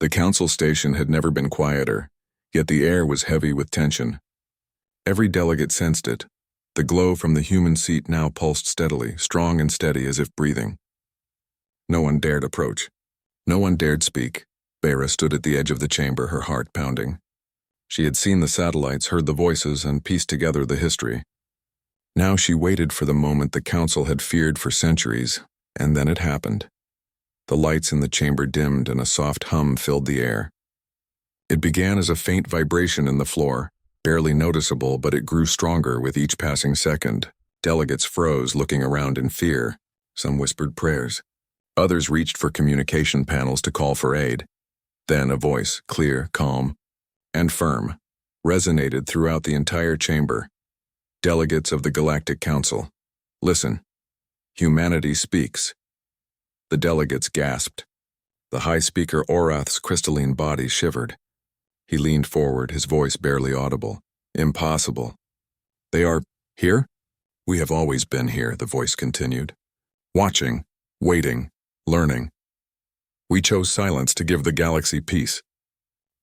The council station had never been quieter, yet the air was heavy with tension. Every delegate sensed it. The glow from the human seat now pulsed steadily, strong and steady as if breathing. No one dared approach. No one dared speak. Vera stood at the edge of the chamber, her heart pounding. She had seen the satellites, heard the voices, and pieced together the history. Now she waited for the moment the council had feared for centuries, and then it happened. The lights in the chamber dimmed and a soft hum filled the air. It began as a faint vibration in the floor, barely noticeable, but it grew stronger with each passing second. Delegates froze, looking around in fear. Some whispered prayers. Others reached for communication panels to call for aid. Then a voice, clear, calm, and firm, resonated throughout the entire chamber. Delegates of the Galactic Council, listen. Humanity speaks. The delegates gasped. The High Speaker Orath's crystalline body shivered. He leaned forward, his voice barely audible. Impossible. They are here? We have always been here, the voice continued. Watching, waiting, learning. We chose silence to give the galaxy peace.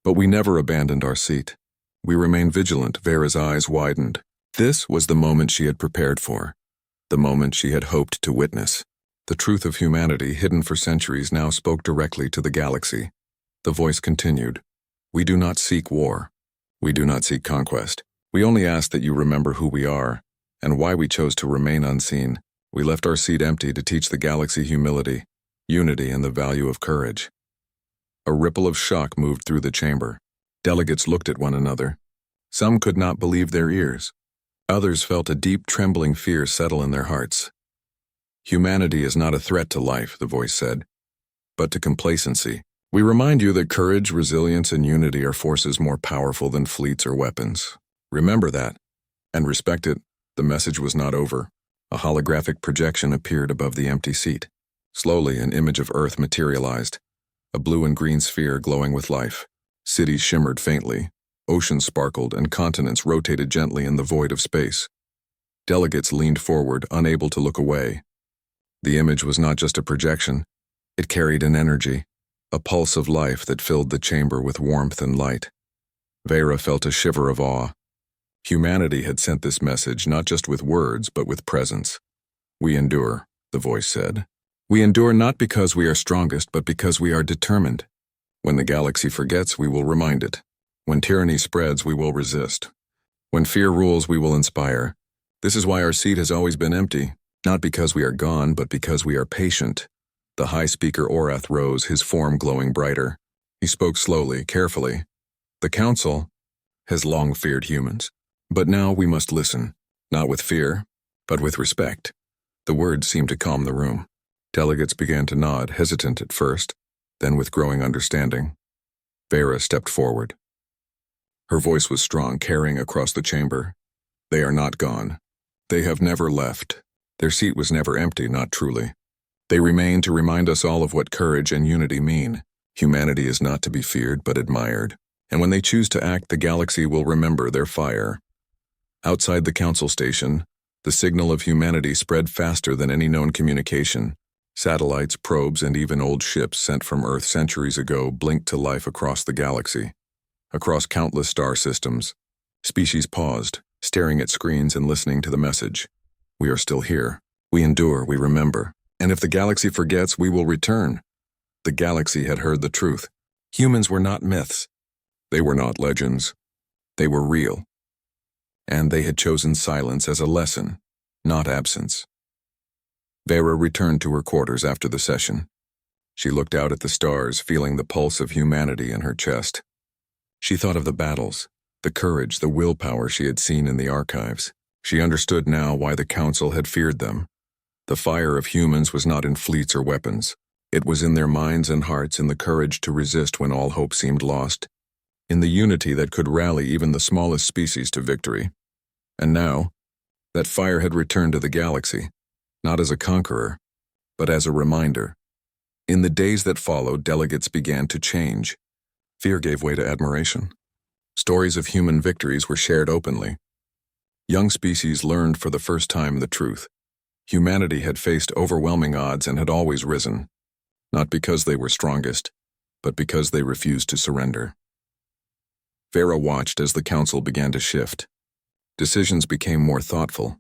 But we never abandoned our seat. We remained vigilant. Vera's eyes widened. This was the moment she had prepared for. The moment she had hoped to witness. The truth of humanity, hidden for centuries, now spoke directly to the galaxy. The voice continued. We do not seek war. We do not seek conquest. We only ask that you remember who we are, and why we chose to remain unseen. We left our seat empty to teach the galaxy humility, unity, and the value of courage. A ripple of shock moved through the chamber. Delegates looked at one another. Some could not believe their ears. Others felt a deep, trembling fear settle in their hearts. Humanity is not a threat to life, the voice said, but to complacency. We remind you that courage, resilience, and unity are forces more powerful than fleets or weapons. Remember that, and respect it. The message was not over. A holographic projection appeared above the empty seat. Slowly, an image of Earth materialized, a blue and green sphere glowing with life. Cities shimmered faintly, oceans sparkled, and continents rotated gently in the void of space. Delegates leaned forward, unable to look away. The image was not just a projection. It carried an energy, a pulse of life that filled the chamber with warmth and light. Vera felt a shiver of awe. Humanity had sent this message not just with words, but with presence. We endure, the voice said. We endure not because we are strongest, but because we are determined. When the galaxy forgets, we will remind it. When tyranny spreads, we will resist. When fear rules, we will inspire. This is why our seat has always been empty, not because we are gone, but because we are patient. The High Speaker Orath rose, his form glowing brighter. He spoke slowly, carefully. The Council has long feared humans, but now we must listen, not with fear, but with respect. The words seemed to calm the room. Delegates began to nod, hesitant at first, then with growing understanding. Vera stepped forward. Her voice was strong, carrying across the chamber. They are not gone. They have never left. Their seat was never empty, not truly. They remain to remind us all of what courage and unity mean. Humanity is not to be feared, but admired. And when they choose to act, the galaxy will remember their fire. Outside the council station, the signal of humanity spread faster than any known communication. Satellites, probes, and even old ships sent from Earth centuries ago blinked to life across the galaxy. Across countless star systems, species paused, staring at screens and listening to the message. We are still here. We endure, we remember. And if the galaxy forgets, we will return. The galaxy had heard the truth. Humans were not myths. They were not legends. They were real. And they had chosen silence as a lesson, not absence. Vera returned to her quarters after the session. She looked out at the stars, feeling the pulse of humanity in her chest. She thought of the battles, the courage, the willpower she had seen in the archives. She understood now why the Council had feared them. The fire of humans was not in fleets or weapons. It was in their minds and hearts, in the courage to resist when all hope seemed lost, in the unity that could rally even the smallest species to victory. And now, that fire had returned to the galaxy, not as a conqueror, but as a reminder. In the days that followed, delegates began to change. Fear gave way to admiration. Stories of human victories were shared openly. Young species learned for the first time the truth. Humanity had faced overwhelming odds and had always risen, not because they were strongest, but because they refused to surrender. Vera watched as the council began to shift. Decisions became more thoughtful.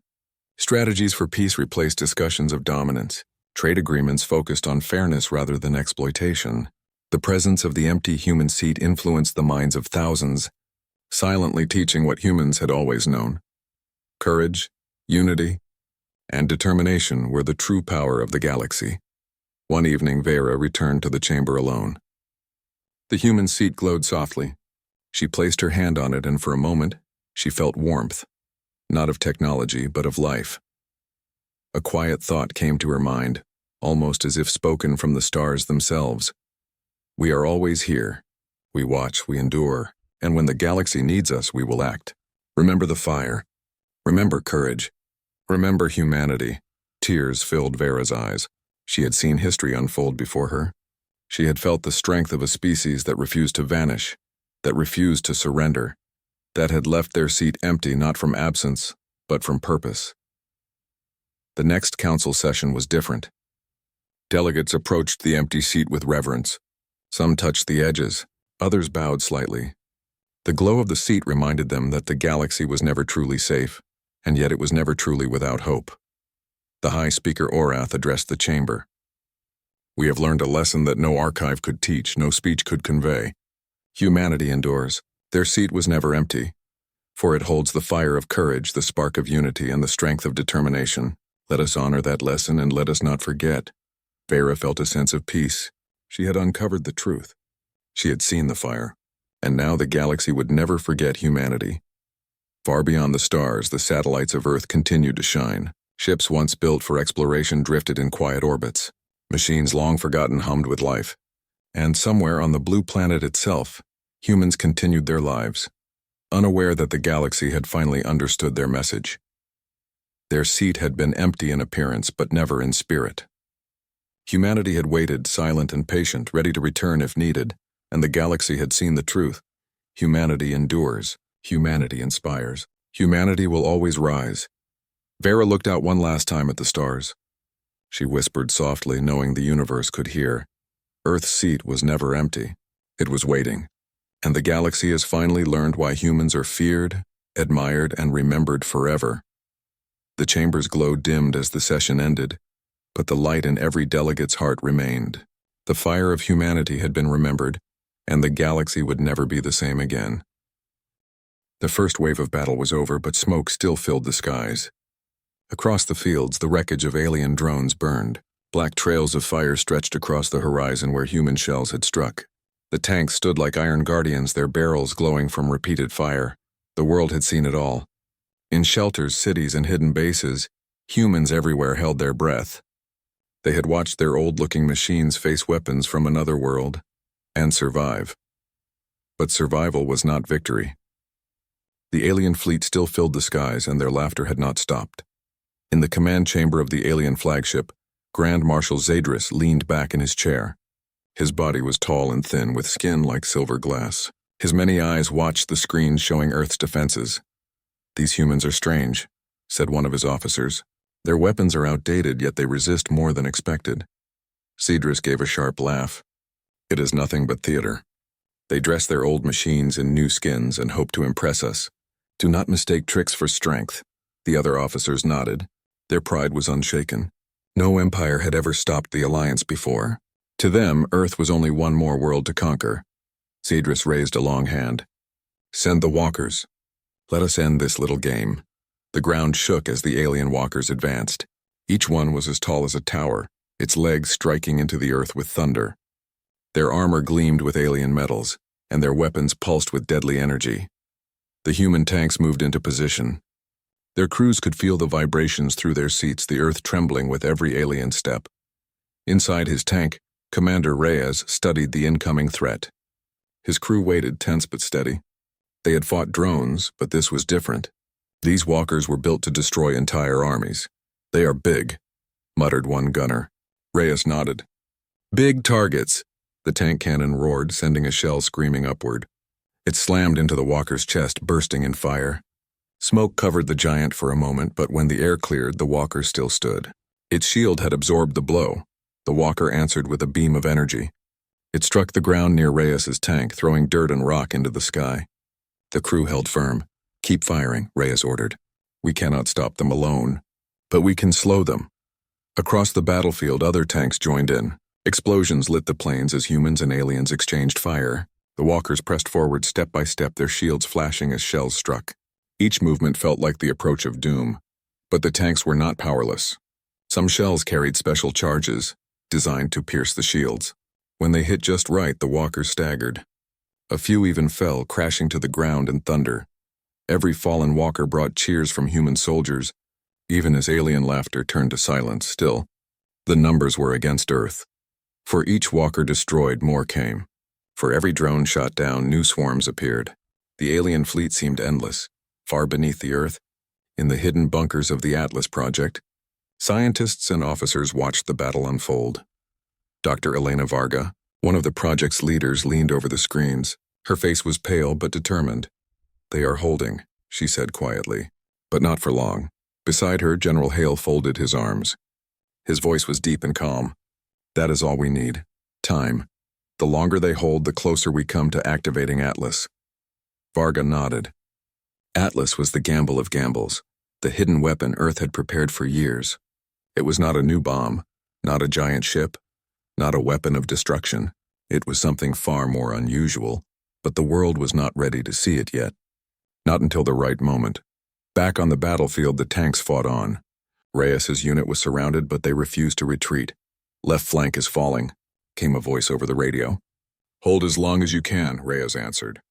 Strategies for peace replaced discussions of dominance. Trade agreements focused on fairness rather than exploitation. The presence of the empty human seat influenced the minds of thousands, silently teaching what humans had always known. Courage, unity, and determination were the true power of the galaxy. One evening, Vera returned to the chamber alone. The human seat glowed softly. She placed her hand on it, and for a moment, she felt warmth, not of technology, but of life. A quiet thought came to her mind, almost as if spoken from the stars themselves. We are always here. We watch, we endure, and when the galaxy needs us, we will act. Remember the fire. Remember courage. Remember humanity. Tears filled Vera's eyes. She had seen history unfold before her. She had felt the strength of a species that refused to vanish, that refused to surrender, that had left their seat empty not from absence, but from purpose. The next council session was different. Delegates approached the empty seat with reverence. Some touched the edges, others bowed slightly. The glow of the seat reminded them that the galaxy was never truly safe, and yet it was never truly without hope. The High Speaker Orath addressed the chamber. We have learned a lesson that no archive could teach, no speech could convey. Humanity endures. Their seat was never empty, for it holds the fire of courage, the spark of unity, and the strength of determination. Let us honor that lesson and let us not forget. Vera felt a sense of peace. She had uncovered the truth. She had seen the fire, and now the galaxy would never forget humanity. Far beyond the stars, the satellites of Earth continued to shine. Ships once built for exploration drifted in quiet orbits. Machines long forgotten hummed with life. And somewhere on the blue planet itself, humans continued their lives, unaware that the galaxy had finally understood their message. Their seat had been empty in appearance, but never in spirit. Humanity had waited, silent and patient, ready to return if needed, and the galaxy had seen the truth. Humanity endures. Humanity inspires. Humanity will always rise. Vera looked out one last time at the stars. She whispered softly, knowing the universe could hear. Earth's seat was never empty. It was waiting. And the galaxy has finally learned why humans are feared, admired, and remembered forever. The chamber's glow dimmed as the session ended, but the light in every delegate's heart remained. The fire of humanity had been remembered, and the galaxy would never be the same again. The first wave of battle was over, but smoke still filled the skies. Across the fields, the wreckage of alien drones burned. Black trails of fire stretched across the horizon where human shells had struck. The tanks stood like iron guardians, their barrels glowing from repeated fire. The world had seen it all. In shelters, cities, and hidden bases, humans everywhere held their breath. They had watched their old-looking machines face weapons from another world and survive. But survival was not victory. The alien fleet still filled the skies, and their laughter had not stopped. In the command chamber of the alien flagship, Grand Marshal Zadris leaned back in his chair. His body was tall and thin, with skin like silver glass. His many eyes watched the screens showing Earth's defenses. "These humans are strange," said one of his officers. "Their weapons are outdated, yet they resist more than expected." Zadris gave a sharp laugh. "It is nothing but theater. They dress their old machines in new skins and hope to impress us. Do not mistake tricks for strength." The other officers nodded. Their pride was unshaken. No empire had ever stopped the alliance before. To them, Earth was only one more world to conquer. Zadris raised a long hand. "Send the walkers. Let us end this little game." The ground shook as the alien walkers advanced. Each one was as tall as a tower, its legs striking into the earth with thunder. Their armor gleamed with alien metals, and their weapons pulsed with deadly energy. The human tanks moved into position. Their crews could feel the vibrations through their seats, the earth trembling with every alien step. Inside his tank, Commander Reyes studied the incoming threat. His crew waited, tense but steady. They had fought drones, but this was different. These walkers were built to destroy entire armies. "They are big," muttered one gunner. Reyes nodded. "Big targets." The tank cannon roared, sending a shell screaming upward. It slammed into the walker's chest, bursting in fire. Smoke covered the giant for a moment, but when the air cleared, the walker still stood. Its shield had absorbed the blow. The walker answered with a beam of energy. It struck the ground near Reyes's tank, throwing dirt and rock into the sky. The crew held firm. "Keep firing," Reyes ordered. "We cannot stop them alone, but we can slow them." Across the battlefield, other tanks joined in. Explosions lit the plains as humans and aliens exchanged fire. The walkers pressed forward step by step, their shields flashing as shells struck. Each movement felt like the approach of doom, but the tanks were not powerless. Some shells carried special charges, designed to pierce the shields. When they hit just right, the walkers staggered. A few even fell, crashing to the ground in thunder. Every fallen walker brought cheers from human soldiers, even as alien laughter turned to silence. Still, the numbers were against Earth. For each walker destroyed, more came. For every drone shot down, new swarms appeared. The alien fleet seemed endless. Far beneath the Earth, in the hidden bunkers of the Atlas Project, scientists and officers watched the battle unfold. Dr. Elena Varga, one of the project's leaders, leaned over the screens. Her face was pale but determined. "They are holding," she said quietly, "but not for long." Beside her, General Hale folded his arms. His voice was deep and calm. "That is all we need. Time. The longer they hold, the closer we come to activating Atlas." Varga nodded. Atlas was the gamble of gambles, the hidden weapon Earth had prepared for years. It was not a new bomb, not a giant ship, not a weapon of destruction. It was something far more unusual, but the world was not ready to see it yet. Not until the right moment. Back on the battlefield, the tanks fought on. Reyes's unit was surrounded, but they refused to retreat. "Left flank is falling," came a voice over the radio. "Hold as long as you can," Reyes answered.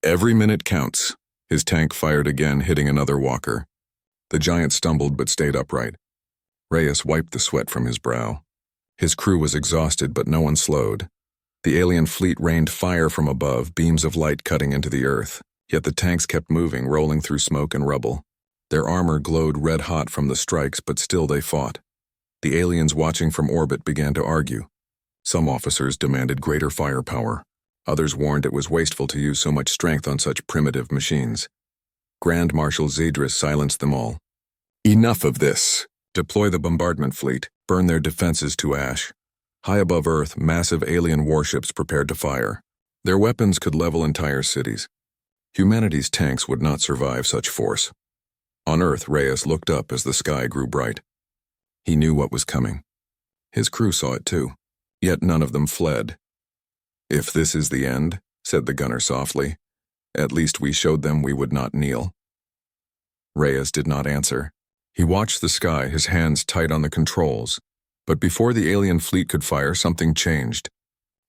"Every minute counts." His tank fired again, hitting another walker. The giant stumbled but stayed upright. Reyes wiped the sweat from his brow. His crew was exhausted, but no one slowed. The alien fleet rained fire from above, beams of light cutting into the Earth. Yet the tanks kept moving, rolling through smoke and rubble. Their armor glowed red-hot from the strikes, but still they fought. The aliens watching from orbit began to argue. Some officers demanded greater firepower. Others warned it was wasteful to use so much strength on such primitive machines. Grand Marshal Zedris silenced them all. "Enough of this. Deploy the bombardment fleet. Burn their defenses to ash." High above Earth, massive alien warships prepared to fire. Their weapons could level entire cities. Humanity's tanks would not survive such force. On Earth, Reyes looked up as the sky grew bright. He knew what was coming. His crew saw it too, yet none of them fled. "If this is the end," said the gunner softly, "at least we showed them we would not kneel." Reyes did not answer. He watched the sky, his hands tight on the controls. But before the alien fleet could fire, something changed.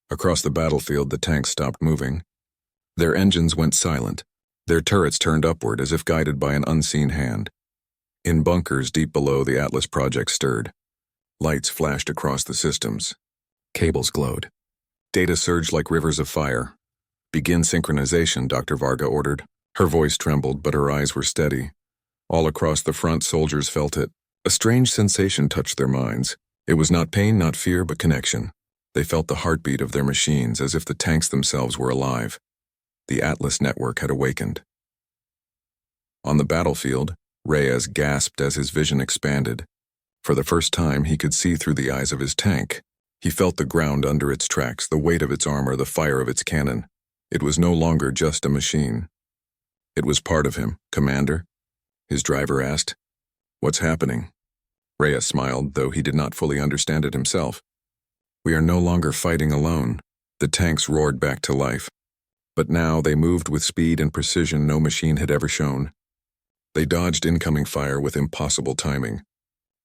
Across the battlefield, the tanks stopped moving. Their engines went silent. Their turrets turned upward as if guided by an unseen hand. In bunkers deep below, the Atlas Project stirred. Lights flashed across the systems. Cables glowed. Data surged like rivers of fire. "Begin synchronization," Dr. Varga ordered. Her voice trembled, but her eyes were steady. All across the front, soldiers felt it. A strange sensation touched their minds. It was not pain, not fear, but connection. They felt the heartbeat of their machines, as if the tanks themselves were alive. The Atlas network had awakened. On the battlefield, Reyes gasped as his vision expanded. For the first time, he could see through the eyes of his tank. He felt the ground under its tracks, the weight of its armor, the fire of its cannon. It was no longer just a machine. It was part of him. "Commander?" his driver asked. "What's happening?" Reyes smiled, though he did not fully understand it himself. "We are no longer fighting alone." The tanks roared back to life. But now they moved with speed and precision no machine had ever shown. They dodged incoming fire with impossible timing.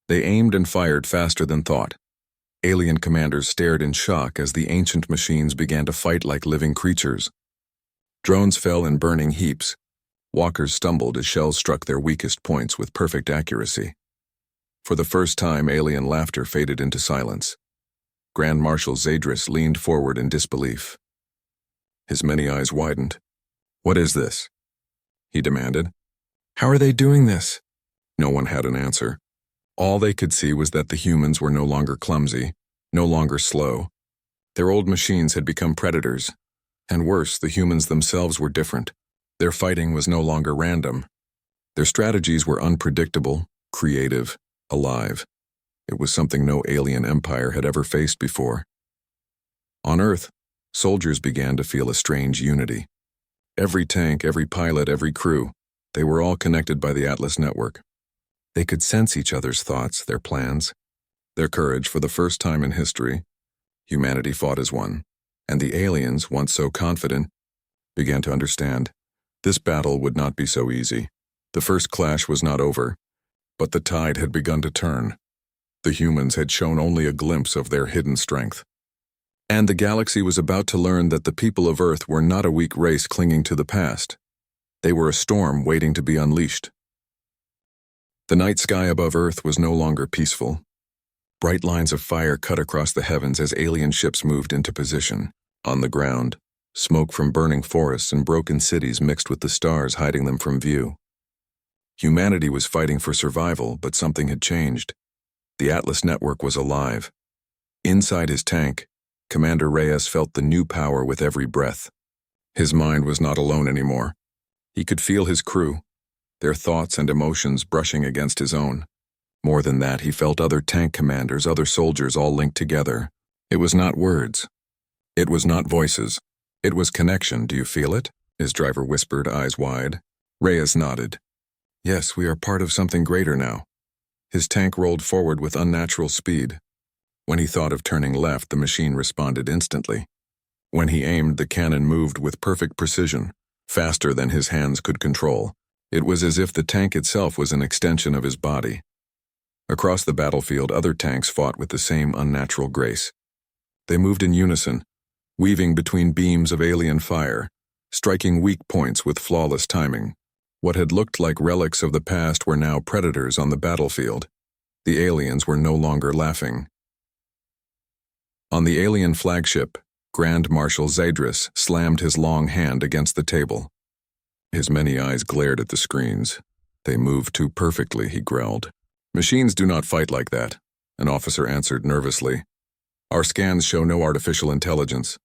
They aimed and fired faster than thought. Alien commanders stared in shock as the ancient machines began to fight like living creatures. Drones fell in burning heaps. Walkers stumbled as shells struck their weakest points with perfect accuracy. For the first time, alien laughter faded into silence. Grand Marshal Zedris leaned forward in disbelief. His many eyes widened. "What is this?" he demanded. "How are they doing this?" No one had an answer. All they could see was that the humans were no longer clumsy, no longer slow. Their old machines had become predators. And worse, the humans themselves were different. Their fighting was no longer random. Their strategies were unpredictable, creative, alive. It was something no alien empire had ever faced before. On Earth, Soldiers began to feel a strange unity. Every tank, every pilot, every crew, they were all connected by the Atlas network. They could sense each other's thoughts, their plans, their courage. For the first time in history, humanity fought as one, and the aliens, once so confident, began to understand this battle would not be so easy. The first clash was not over, but the tide had begun to turn. The humans had shown only a glimpse of their hidden strength. And the galaxy was about to learn that the people of Earth were not a weak race clinging to the past. They were a storm waiting to be unleashed. The night sky above Earth was no longer peaceful. Bright lines of fire cut across the heavens as alien ships moved into position. On the ground, smoke from burning forests and broken cities mixed with the stars hiding them from view. Humanity was fighting for survival, but something had changed. The Atlas network was alive. Inside his tank, Commander Reyes felt the new power with every breath. His mind was not alone anymore. He could feel his crew, their thoughts and emotions brushing against his own. More than that, he felt other tank commanders, other soldiers all linked together. It was not words. It was not voices. It was connection. Do you feel it? His driver whispered, eyes wide. Reyes nodded. Yes, we are part of something greater now. His tank rolled forward with unnatural speed. When he thought of turning left, the machine responded instantly. When he aimed, the cannon moved with perfect precision, faster than his hands could control. It was as if the tank itself was an extension of his body. Across the battlefield, other tanks fought with the same unnatural grace. They moved in unison, weaving between beams of alien fire, striking weak points with flawless timing. What had looked like relics of the past were now predators on the battlefield. The aliens were no longer laughing. On the alien flagship, Grand Marshal Zadris slammed his long hand against the table. His many eyes glared at the screens. They moved too perfectly, he growled. Machines do not fight like that, an officer answered nervously. Our scans show no artificial intelligence.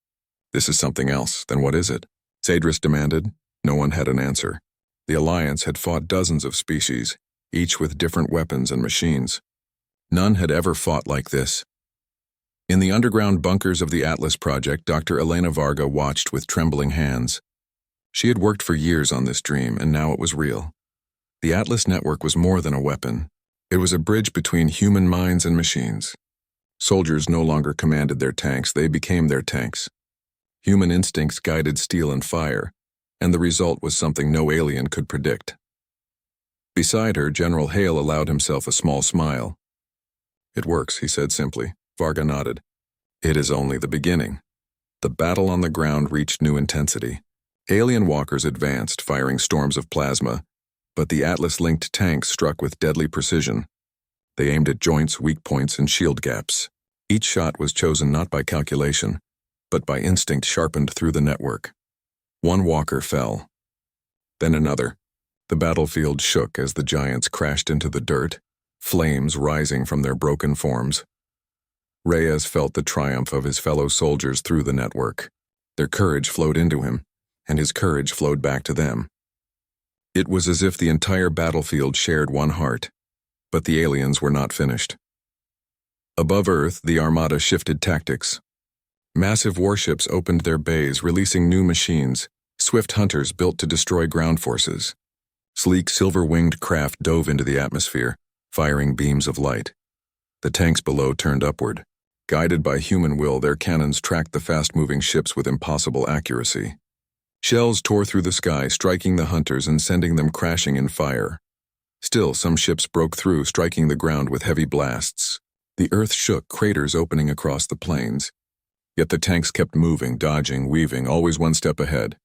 This is something else. Then what is it? Zadris demanded. No one had an answer. The Alliance had fought dozens of species, each with different weapons and machines. None had ever fought like this. In the underground bunkers of the Atlas project, Dr. Elena Varga watched with trembling hands. She had worked for years on this dream, and now it was real. The Atlas network was more than a weapon. It was a bridge between human minds and machines. Soldiers no longer commanded their tanks, they became their tanks. Human instincts guided steel and fire, and the result was something no alien could predict. Beside her, General Hale allowed himself a small smile. It works, he said simply. Varga nodded. It is only the beginning. The battle on the ground reached new intensity. Alien walkers advanced, firing storms of plasma, but the Atlas-linked tanks struck with deadly precision. They aimed at joints, weak points, and shield gaps. Each shot was chosen not by calculation, but by instinct sharpened through the network. One walker fell. Then another. The battlefield shook as the giants crashed into the dirt, flames rising from their broken forms. Reyes felt the triumph of his fellow soldiers through the network. Their courage flowed into him, and his courage flowed back to them. It was as if the entire battlefield shared one heart, but the aliens were not finished. Above Earth, the Armada shifted tactics. Massive warships opened their bays, releasing new machines, swift hunters built to destroy ground forces. Sleek, silver-winged craft dove into the atmosphere, firing beams of light. The tanks below turned upward. Guided by human will, their cannons tracked the fast-moving ships with impossible accuracy. Shells tore through the sky, striking the hunters and sending them crashing in fire. Still, some ships broke through, striking the ground with heavy blasts. The earth shook, craters opening across the plains. Yet the tanks kept moving, dodging, weaving, always one step ahead.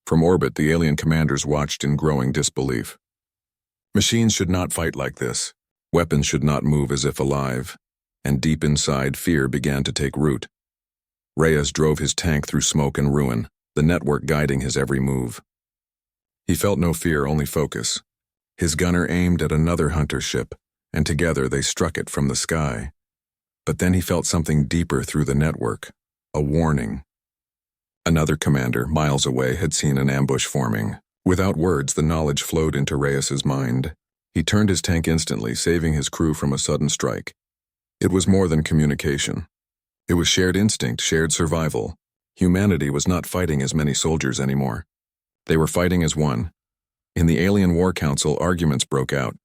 From orbit, the alien commanders watched in growing disbelief. Machines should not fight like this. Weapons should not move as if alive. And deep inside, fear began to take root. Reyes drove his tank through smoke and ruin, the network guiding his every move. He felt no fear, only focus. His gunner aimed at another hunter ship, and together they struck it from the sky. But then he felt something deeper through the network, a warning. Another commander, miles away, had seen an ambush forming. Without words, the knowledge flowed into Reyes's mind. He turned his tank instantly, saving his crew from a sudden strike. It was more than communication. It was shared instinct, shared survival. Humanity was not fighting as many soldiers anymore. They were fighting as one. In the Alien War Council, arguments broke out.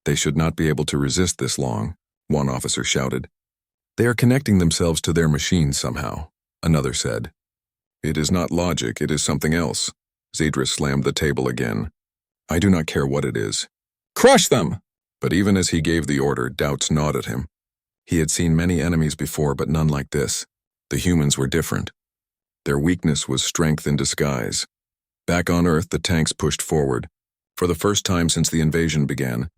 They should not be able to resist this long, one officer shouted. They are connecting themselves to their machines somehow, another said. It is not logic, it is something else. Zadris slammed the table again. I do not care what it is. Crush them! But even as he gave the order, doubts gnawed at him. He had seen many enemies before, but none like this. The humans were different. Their weakness was strength in disguise. Back on Earth, the tanks pushed forward. For the first time since the invasion began,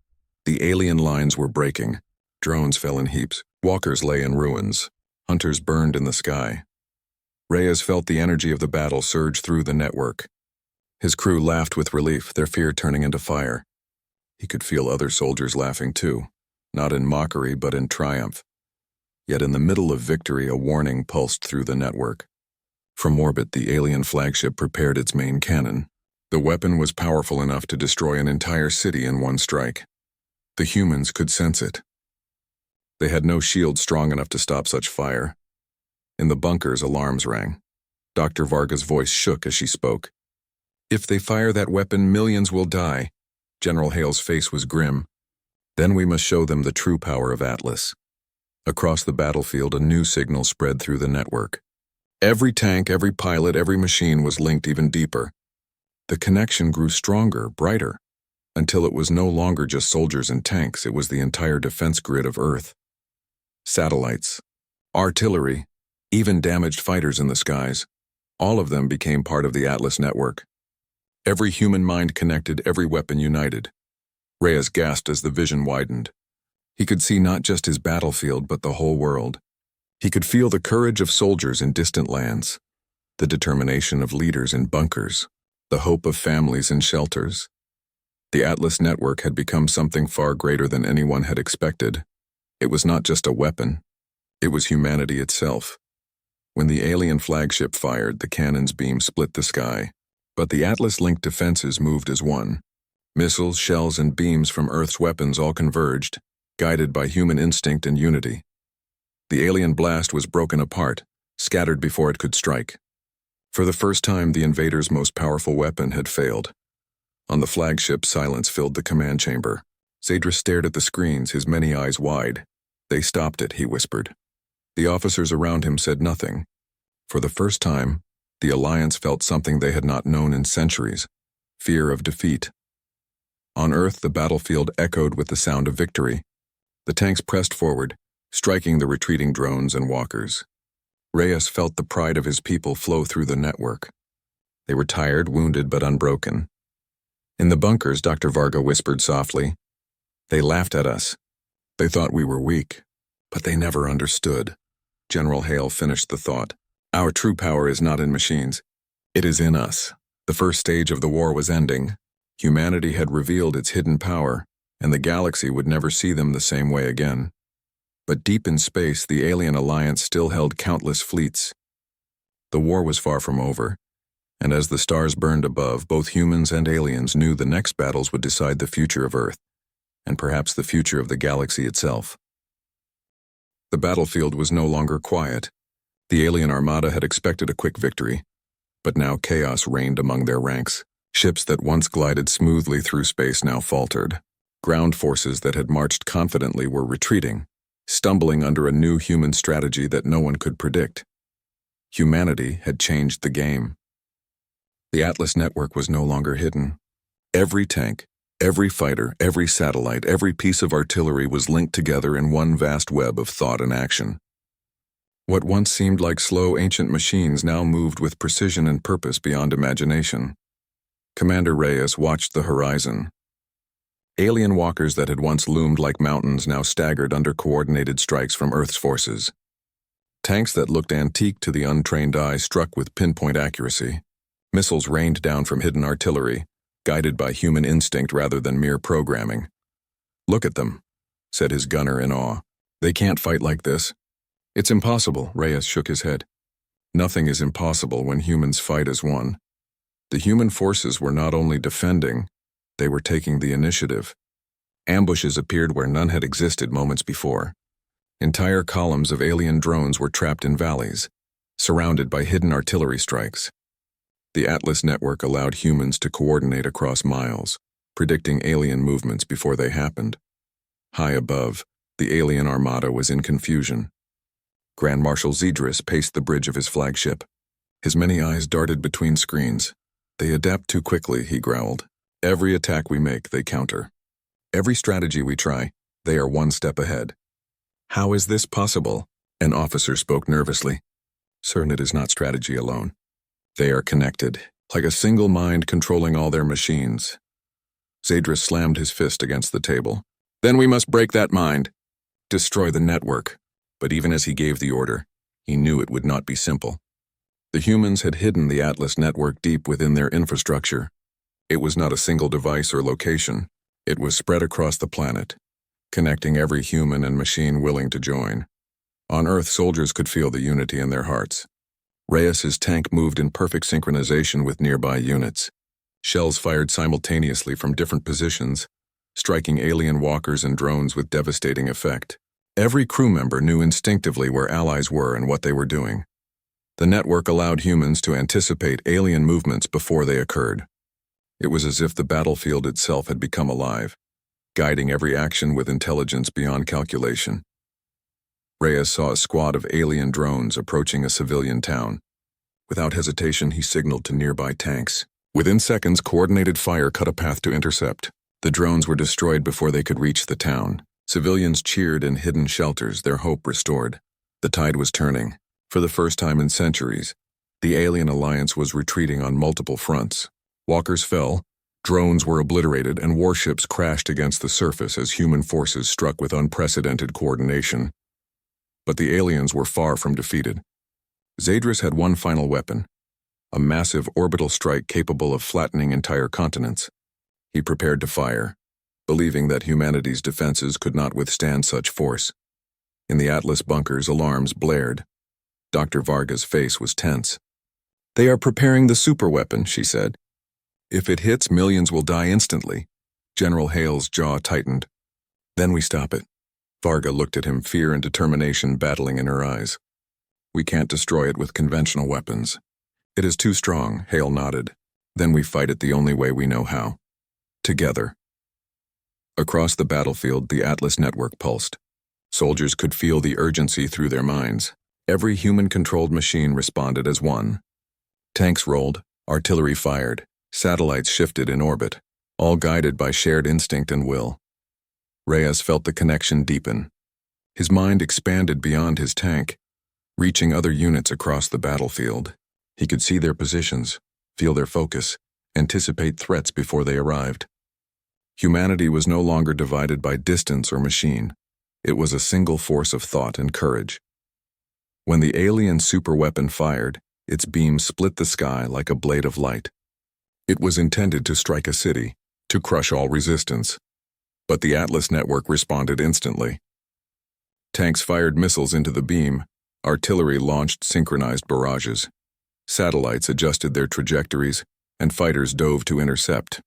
the alien lines were breaking. Drones fell in heaps. Walkers lay in ruins. Hunters burned in the sky. Reyes felt the energy of the battle surge through the network. His crew laughed with relief, their fear turning into fire. He could feel other soldiers laughing too, not in mockery but in triumph. Yet in the middle of victory, a warning pulsed through the network. From orbit, the alien flagship prepared its main cannon. The weapon was powerful enough to destroy an entire city in one strike. The humans could sense it. They had no shield strong enough to stop such fire. In the bunkers, alarms rang. Dr. Varga's voice shook as she spoke. If they fire that weapon, millions will die. General Hale's face was grim. Then we must show them the true power of Atlas. Across the battlefield, a new signal spread through the network. Every tank, every pilot, every machine was linked even deeper. The connection grew stronger, brighter, until it was no longer just soldiers and tanks, it was the entire defense grid of Earth. Satellites, artillery, even damaged fighters in the skies, all of them became part of the Atlas network. Every human mind connected, every weapon united. Reyes gasped as the vision widened. He could see not just his battlefield, but the whole world. He could feel the courage of soldiers in distant lands, the determination of leaders in bunkers, the hope of families in shelters. The Atlas network had become something far greater than anyone had expected. It was not just a weapon. It was humanity itself. When the alien flagship fired, the cannon's beam split the sky. But the Atlas-linked defenses moved as one. Missiles, shells, and beams from Earth's weapons all converged, guided by human instinct and unity. The alien blast was broken apart, scattered before it could strike. For the first time, the invaders' most powerful weapon had failed. On the flagship, silence filled the command chamber. Zadris stared at the screens, his many eyes wide. They stopped it, he whispered. The officers around him said nothing. For the first time, the Alliance felt something they had not known in centuries, fear of defeat. On Earth, the battlefield echoed with the sound of victory. The tanks pressed forward, striking the retreating drones and walkers. Reyes felt the pride of his people flow through the network. They were tired, wounded, but unbroken. In the bunkers, Dr. Varga whispered softly, They laughed at us. They thought we were weak, but they never understood. General Hale finished the thought. Our true power is not in machines. It is in us. The first stage of the war was ending. Humanity had revealed its hidden power, and the galaxy would never see them the same way again. But deep in space, the alien alliance still held countless fleets. The war was far from over, and as the stars burned above, both humans and aliens knew the next battles would decide the future of Earth, and perhaps the future of the galaxy itself. The battlefield was no longer quiet. The alien armada had expected a quick victory, but now chaos reigned among their ranks. Ships that once glided smoothly through space now faltered. Ground forces that had marched confidently were retreating, stumbling under a new human strategy that no one could predict. Humanity had changed the game. The Atlas network was no longer hidden. Every tank, every fighter, every satellite, every piece of artillery was linked together in one vast web of thought and action. What once seemed like slow, ancient machines now moved with precision and purpose beyond imagination. Commander Reyes watched the horizon. Alien walkers that had once loomed like mountains now staggered under coordinated strikes from Earth's forces. Tanks that looked antique to the untrained eye struck with pinpoint accuracy. Missiles rained down from hidden artillery, guided by human instinct rather than mere programming. "Look at them," said his gunner in awe. "They can't fight like this." "It's impossible," Reyes shook his head. "Nothing is impossible when humans fight as one." The human forces were not only defending, they were taking the initiative. Ambushes appeared where none had existed moments before. Entire columns of alien drones were trapped in valleys. surrounded by hidden artillery strikes. The Atlas network allowed humans to coordinate across miles, predicting alien movements before they happened. High above, the alien armada was in confusion. Grand Marshal Zedris paced the bridge of his flagship. His many eyes darted between screens. "They adapt too quickly," he growled. "Every attack we make, they counter. Every strategy we try, they are one step ahead." "How is this possible?" An officer spoke nervously. "Sir, it is not strategy alone. They are connected, like a single mind controlling all their machines." Zedris slammed his fist against the table. "Then we must break that mind. Destroy the network." But even as he gave the order, he knew it would not be simple. The humans had hidden the Atlas network deep within their infrastructure. It was not a single device or location. It was spread across the planet, connecting every human and machine willing to join. On Earth, soldiers could feel the unity in their hearts. Reyes's tank moved in perfect synchronization with nearby units. Shells fired simultaneously from different positions, striking alien walkers and drones with devastating effect. Every crew member knew instinctively where allies were and what they were doing. The network allowed humans to anticipate alien movements before they occurred. It was as if the battlefield itself had become alive, guiding every action with intelligence beyond calculation. Reyes saw a squad of alien drones approaching a civilian town. Without hesitation, he signaled to nearby tanks. Within seconds, coordinated fire cut a path to intercept. The drones were destroyed before they could reach the town. Civilians cheered in hidden shelters, their hope restored. The tide was turning. For the first time in centuries, the alien alliance was retreating on multiple fronts. Walkers fell, drones were obliterated, and warships crashed against the surface as human forces struck with unprecedented coordination. But the aliens were far from defeated. Zedris had one final weapon, a massive orbital strike capable of flattening entire continents. He prepared to fire, believing that humanity's defenses could not withstand such force. In the Atlas bunkers, alarms blared. Dr. Varga's face was tense. "They are preparing the superweapon," she said. "If it hits, millions will die instantly." General Hale's jaw tightened. "Then we stop it." Varga looked at him, fear and determination battling in her eyes. "We can't destroy it with conventional weapons. It is too strong," Hale nodded. "Then we fight it the only way we know how. Together." Across the battlefield, the Atlas network pulsed. Soldiers could feel the urgency through their minds. Every human-controlled machine responded as one. Tanks rolled, artillery fired, satellites shifted in orbit, all guided by shared instinct and will. Reyes felt the connection deepen. His mind expanded beyond his tank, reaching other units across the battlefield. He could see their positions, feel their focus, anticipate threats before they arrived. Humanity was no longer divided by distance or machine. It was a single force of thought and courage. When the alien superweapon fired, its beam split the sky like a blade of light. It was intended to strike a city, to crush all resistance. But the Atlas network responded instantly. Tanks fired missiles into the beam, artillery launched synchronized barrages. Satellites adjusted their trajectories, and fighters dove to intercept.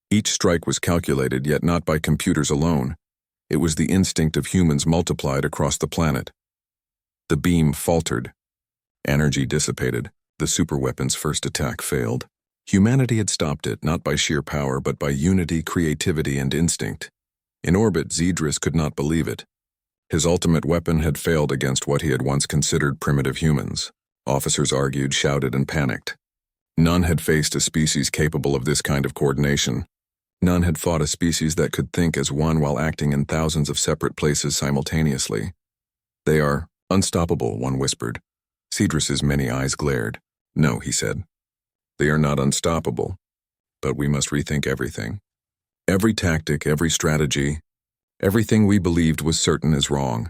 Each strike was calculated, yet not by computers alone. It was the instinct of humans multiplied across the planet. The beam faltered. Energy dissipated. The superweapon's first attack failed. Humanity had stopped it, not by sheer power, but by unity, creativity, and instinct. In orbit, Zedris could not believe it. His ultimate weapon had failed against what he had once considered primitive humans. Officers argued, shouted, and panicked. None had faced a species capable of this kind of coordination. None had fought a species that could think as one while acting in thousands of separate places simultaneously. "They are unstoppable," one whispered. Zedris's many eyes glared. "No," he said. "They are not unstoppable. But we must rethink everything. Every tactic, every strategy, everything we believed was certain is wrong."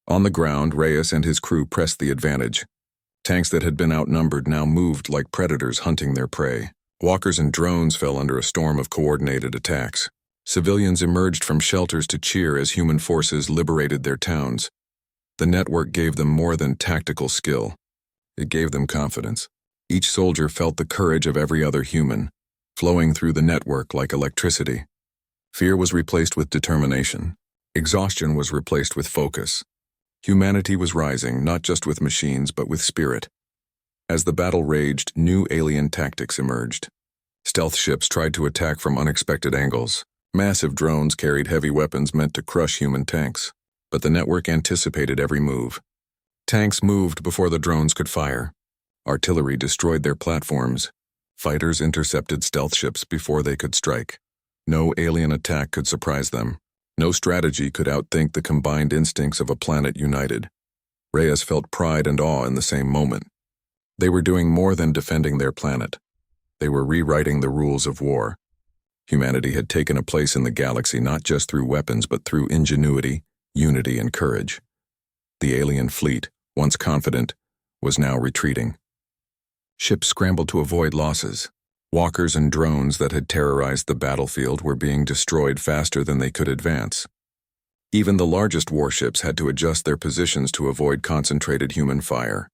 On the ground, Reyes and his crew pressed the advantage. Tanks that had been outnumbered now moved like predators hunting their prey. Walkers and drones fell under a storm of coordinated attacks. Civilians emerged from shelters to cheer as human forces liberated their towns. The network gave them more than tactical skill. It gave them confidence. Each soldier felt the courage of every other human, flowing through the network like electricity. Fear was replaced with determination. Exhaustion was replaced with focus. Humanity was rising, not just with machines, but with spirit. As the battle raged, new alien tactics emerged. Stealth ships tried to attack from unexpected angles. Massive drones carried heavy weapons meant to crush human tanks. But the network anticipated every move. Tanks moved before the drones could fire. Artillery destroyed their platforms. Fighters intercepted stealth ships before they could strike. No alien attack could surprise them. No strategy could outthink the combined instincts of a planet united. Reyes felt pride and awe in the same moment. They were doing more than defending their planet. They were rewriting the rules of war. Humanity had taken a place in the galaxy not just through weapons but through ingenuity, unity, and courage. The alien fleet, once confident, was now retreating. Ships scrambled to avoid losses. Walkers and drones that had terrorized the battlefield were being destroyed faster than they could advance. Even the largest warships had to adjust their positions to avoid concentrated human fire.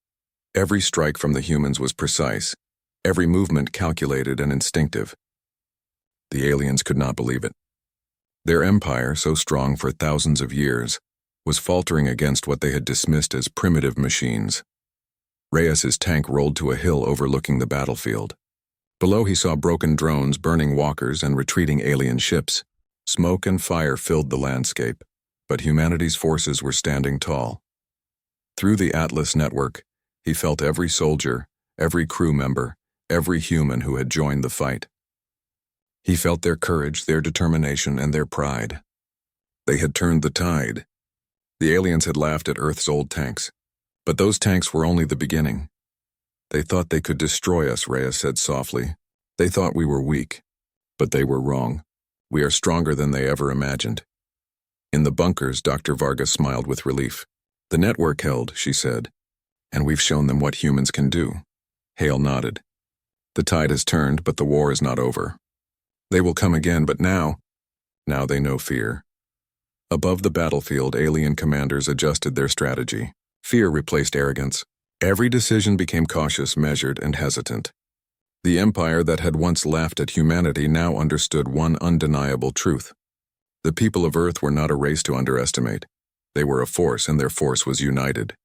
Every strike from the humans was precise, every movement calculated and instinctive. The aliens could not believe it. Their empire, so strong for thousands of years, was faltering against what they had dismissed as primitive machines. Reyes's tank rolled to a hill overlooking the battlefield. Below he saw broken drones burning walkers and retreating alien ships. Smoke and fire filled the landscape, but humanity's forces were standing tall. Through the Atlas network, he felt every soldier, every crew member, every human who had joined the fight. He felt their courage, their determination, and their pride. They had turned the tide. The aliens had laughed at Earth's old tanks, but those tanks were only the beginning. They thought they could destroy us, Reyes said softly. They thought we were weak, but they were wrong. We are stronger than they ever imagined. In the bunkers, Dr. Vargas smiled with relief. The network held, she said, and we've shown them what humans can do. Hale nodded. The tide has turned, but the war is not over. They will come again, but now they know fear. Above the battlefield, alien commanders adjusted their strategy. Fear replaced arrogance. Every decision became cautious, measured, and hesitant. The empire that had once laughed at humanity now understood one undeniable truth. The people of Earth were not a race to underestimate. They were a force, and their force was united.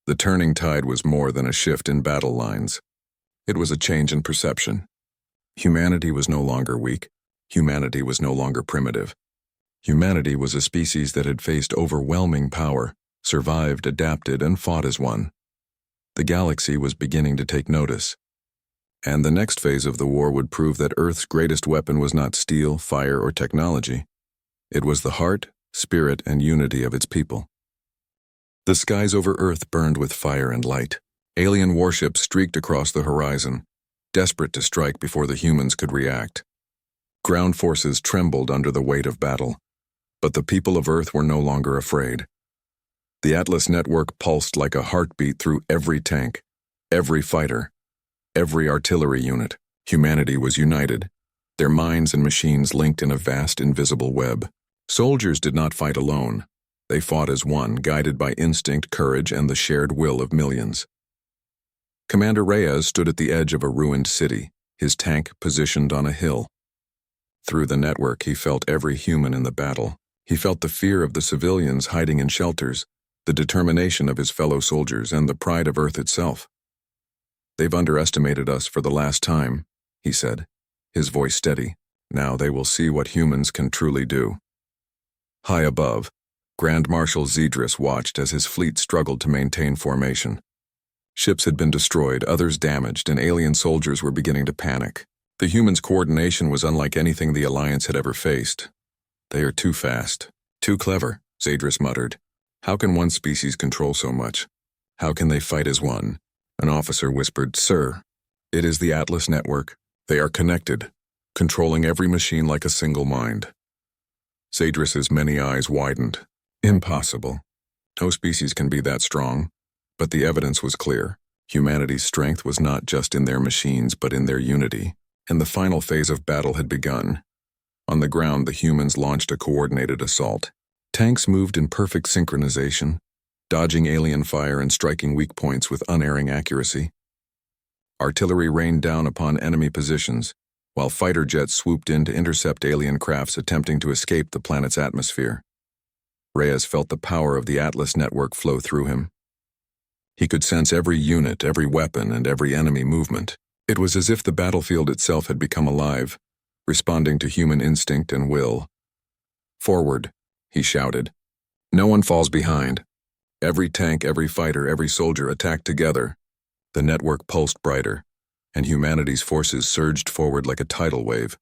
The turning tide was more than a shift in battle lines. It was a change in perception. Humanity was no longer weak. Humanity was no longer primitive. Humanity was a species that had faced overwhelming power, survived, adapted, and fought as one. The galaxy was beginning to take notice. And the next phase of the war would prove that Earth's greatest weapon was not steel, fire, or technology. It was the heart, spirit, and unity of its people. The skies over Earth burned with fire and light. Alien warships streaked across the horizon, desperate to strike before the humans could react. Ground forces trembled under the weight of battle, but the people of Earth were no longer afraid. The Atlas network pulsed like a heartbeat through every tank, every fighter, every artillery unit. Humanity was united, their minds and machines linked in a vast invisible web. Soldiers did not fight alone. They fought as one, guided by instinct, courage, and the shared will of millions. Commander Reyes stood at the edge of a ruined city, his tank positioned on a hill. Through the network, he felt every human in the battle. He felt the fear of the civilians hiding in shelters, the determination of his fellow soldiers, and the pride of Earth itself. They've underestimated us for the last time, he said, his voice steady. Now they will see what humans can truly do. High above, Grand Marshal Zedris watched as his fleet struggled to maintain formation. Ships had been destroyed, others damaged, and alien soldiers were beginning to panic. The humans' coordination was unlike anything the Alliance had ever faced. They are too fast, too clever, Zedris muttered. How can one species control so much? How can they fight as one? An officer whispered, Sir, it is the Atlas network. They are connected, controlling every machine like a single mind. Zedris's many eyes widened. Impossible. No species can be that strong. But the evidence was clear. Humanity's strength was not just in their machines, but in their unity. And the final phase of battle had begun. On the ground, the humans launched a coordinated assault. Tanks moved in perfect synchronization, dodging alien fire and striking weak points with unerring accuracy. Artillery rained down upon enemy positions, while fighter jets swooped in to intercept alien crafts attempting to escape the planet's atmosphere. Reyes felt the power of the Atlas network flow through him. He could sense every unit, every weapon, and every enemy movement. It was as if the battlefield itself had become alive, responding to human instinct and will. "Forward," he shouted. "No one falls behind. Every tank, every fighter, every soldier attacked together." The network pulsed brighter, and humanity's forces surged forward like a tidal wave.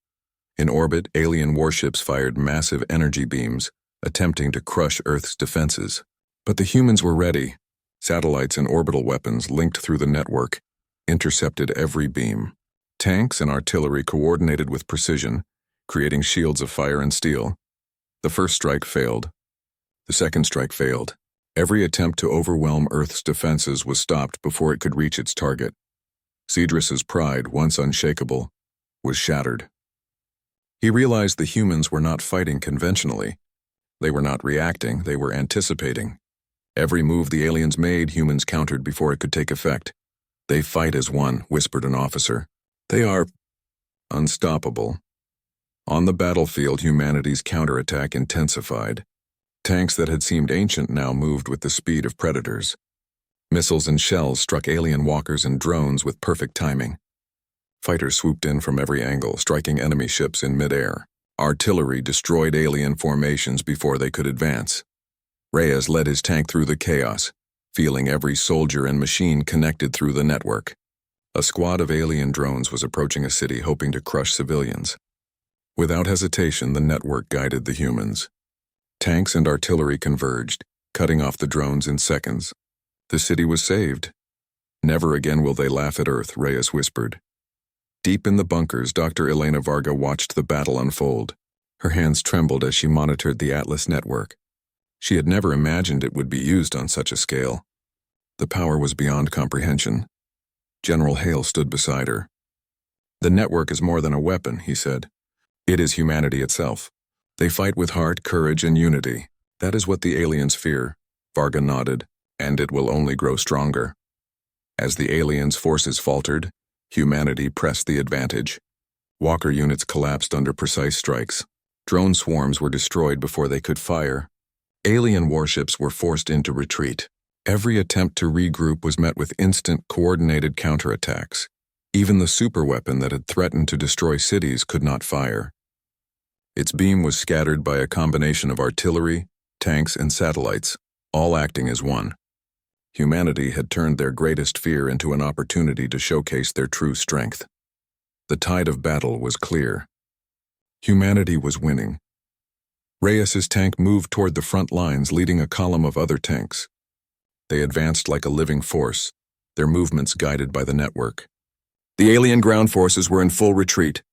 In orbit, alien warships fired massive energy beams, attempting to crush Earth's defenses. But the humans were ready. Satellites and orbital weapons linked through the network intercepted every beam. Tanks and artillery coordinated with precision, creating shields of fire and steel. The first strike failed. The second strike failed. Every attempt to overwhelm Earth's defenses was stopped before it could reach its target. Cedrus's pride, once unshakable, was shattered. He realized the humans were not fighting conventionally. They were not reacting, they were anticipating. Every move the aliens made, humans countered before it could take effect. "They fight as one," whispered an officer. "They are unstoppable." On the battlefield, humanity's counterattack intensified. Tanks that had seemed ancient now moved with the speed of predators. Missiles and shells struck alien walkers and drones with perfect timing. Fighters swooped in from every angle, striking enemy ships in midair. Artillery destroyed alien formations before they could advance. Reyes led his tank through the chaos, feeling every soldier and machine connected through the network. A squad of alien drones was approaching a city, hoping to crush civilians. Without hesitation, the network guided the humans. Tanks and artillery converged, cutting off the drones in seconds. The city was saved. "Never again will they laugh at Earth," Reyes whispered. Deep in the bunkers, Dr. Elena Varga watched the battle unfold. Her hands trembled as she monitored the Atlas network. She had never imagined it would be used on such a scale. The power was beyond comprehension. General Hale stood beside her. "The network is more than a weapon," he said. "It is humanity itself. They fight with heart, courage, and unity. That is what the aliens fear." Varga nodded, "and it will only grow stronger." As the aliens' forces faltered, humanity pressed the advantage. Walker units collapsed under precise strikes. Drone swarms were destroyed before they could fire. Alien warships were forced into retreat. Every attempt to regroup was met with instant, coordinated counterattacks. Even the superweapon that had threatened to destroy cities could not fire. Its beam was scattered by a combination of artillery, tanks, and satellites, all acting as one. Humanity had turned their greatest fear into an opportunity to showcase their true strength. The tide of battle was clear. Humanity was winning. Reyes's tank moved toward the front lines, leading a column of other tanks. They advanced like a living force, their movements guided by the network. The alien ground forces were in full retreat.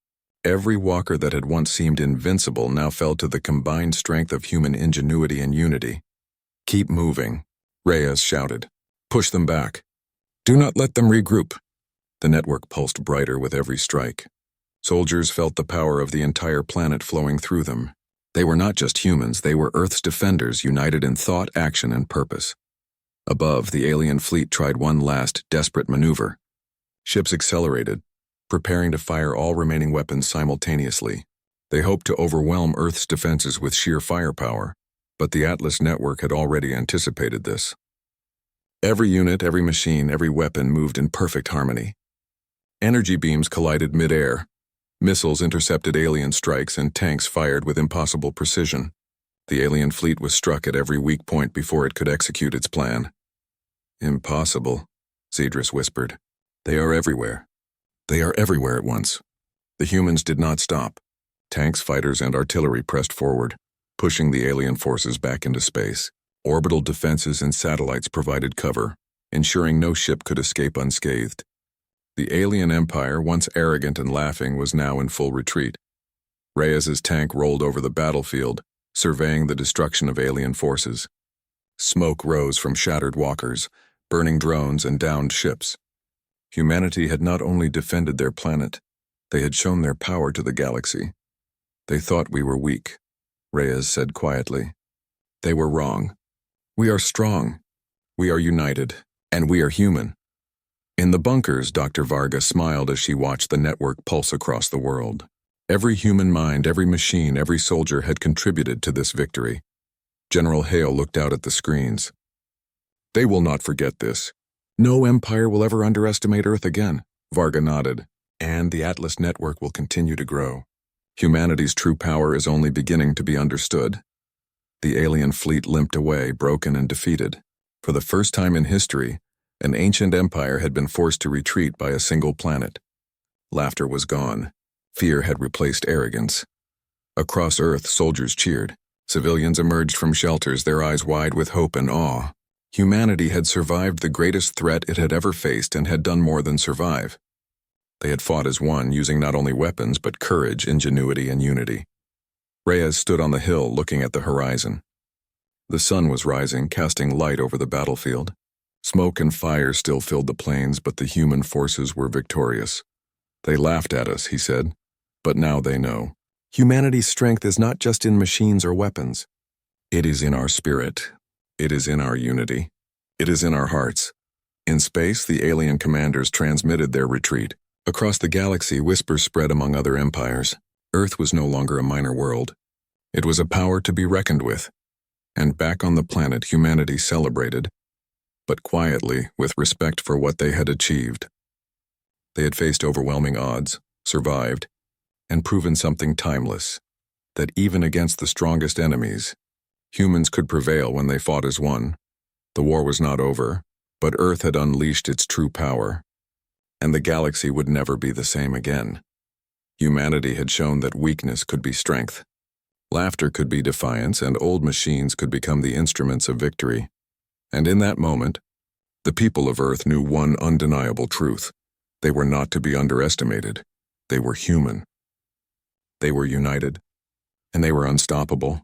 Every walker that had once seemed invincible now fell to the combined strength of human ingenuity and unity. "Keep moving," Reyes shouted. "Push them back. Do not let them regroup." The network pulsed brighter with every strike. Soldiers felt the power of the entire planet flowing through them. They were not just humans, they were Earth's defenders, united in thought, action, and purpose. Above, the alien fleet tried one last, desperate maneuver. Ships accelerated, preparing to fire all remaining weapons simultaneously. They hoped to overwhelm Earth's defenses with sheer firepower, but the Atlas network had already anticipated this. Every unit, every machine, every weapon moved in perfect harmony. Energy beams collided mid-air. Missiles intercepted alien strikes, and tanks fired with impossible precision. The alien fleet was struck at every weak point before it could execute its plan. "Impossible," Cedrus whispered. "They are everywhere. They are everywhere at once." The humans did not stop. Tanks, fighters, and artillery pressed forward, pushing the alien forces back into space. Orbital defenses and satellites provided cover, ensuring no ship could escape unscathed. The alien empire, once arrogant and laughing, was now in full retreat. Reyes's tank rolled over the battlefield, surveying the destruction of alien forces. Smoke rose from shattered walkers, burning drones, and downed ships. Humanity had not only defended their planet, they had shown their power to the galaxy. "They thought we were weak," Reyes said quietly. "They were wrong. We are strong. We are united, and we are human." In the bunkers, Dr. Varga smiled as she watched the network pulse across the world. Every human mind, every machine, every soldier had contributed to this victory. General Hale looked out at the screens. They will not forget this. No empire will ever underestimate Earth again. Varga nodded. And the Atlas network will continue to grow. Humanity's true power is only beginning to be understood. The alien fleet limped away, broken and defeated. For the first time in history, an ancient empire had been forced to retreat by a single planet. Laughter was gone. Fear had replaced arrogance. Across Earth, soldiers cheered. Civilians emerged from shelters, their eyes wide with hope and awe. Humanity had survived the greatest threat it had ever faced and had done more than survive. They had fought as one, using not only weapons but courage, ingenuity, and unity. Reyes stood on the hill, looking at the horizon. The sun was rising, casting light over the battlefield. Smoke and fire still filled the plains, but the human forces were victorious. They laughed at us, he said, but now they know. Humanity's strength is not just in machines or weapons. It is in our spirit. It is in our unity. It is in our hearts. In space, the alien commanders transmitted their retreat. Across the galaxy, whispers spread among other empires. Earth was no longer a minor world. It was a power to be reckoned with. And back on the planet, humanity celebrated, but quietly, with respect for what they had achieved. They had faced overwhelming odds, survived, and proven something timeless, that even against the strongest enemies, humans could prevail when they fought as one. The war was not over, but Earth had unleashed its true power, and the galaxy would never be the same again. Humanity had shown that weakness could be strength. Laughter could be defiance, and old machines could become the instruments of victory. And in that moment, the people of Earth knew one undeniable truth. They were not to be underestimated. They were human. They were united, and they were unstoppable.